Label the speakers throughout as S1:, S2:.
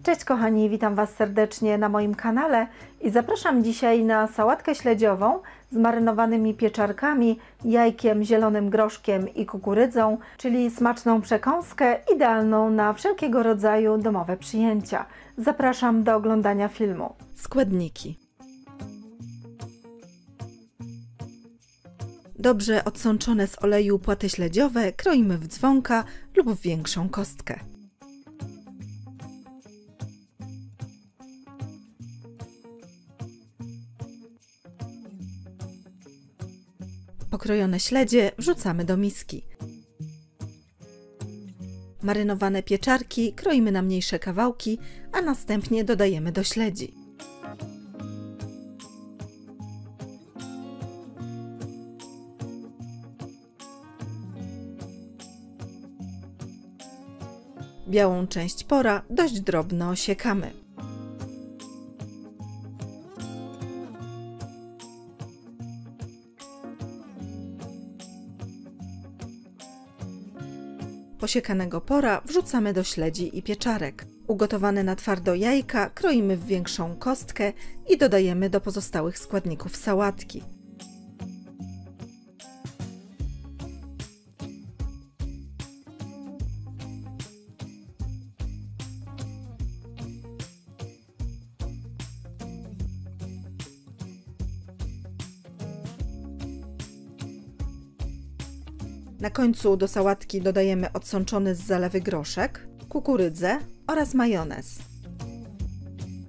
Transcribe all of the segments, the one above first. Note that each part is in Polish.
S1: Cześć kochani, witam Was serdecznie na moim kanale i zapraszam dzisiaj na sałatkę śledziową z marynowanymi pieczarkami, jajkiem, zielonym groszkiem i kukurydzą, czyli smaczną przekąskę idealną na wszelkiego rodzaju domowe przyjęcia. Zapraszam do oglądania filmu.
S2: Składniki. Dobrze odsączone z oleju płaty śledziowe kroimy w dzwonka lub w większą kostkę. Pokrojone śledzie wrzucamy do miski. Marynowane pieczarki kroimy na mniejsze kawałki, a następnie dodajemy do śledzi. Białą część pora dość drobno osiekamy. Posiekanego pora wrzucamy do śledzi i pieczarek. Ugotowane na twardo jajka kroimy w większą kostkę i dodajemy do pozostałych składników sałatki. Na końcu do sałatki dodajemy odsączony z zalewy groszek, kukurydzę oraz majonez.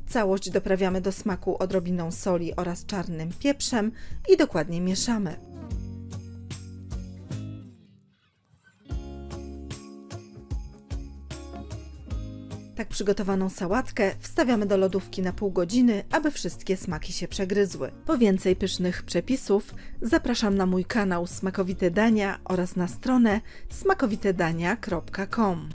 S2: Całość doprawiamy do smaku odrobiną soli oraz czarnym pieprzem i dokładnie mieszamy. Tak przygotowaną sałatkę wstawiamy do lodówki na pół godziny, aby wszystkie smaki się przegryzły. Po więcej pysznych przepisów zapraszam na mój kanał Smakowite Dania oraz na stronę smakowitedania.com.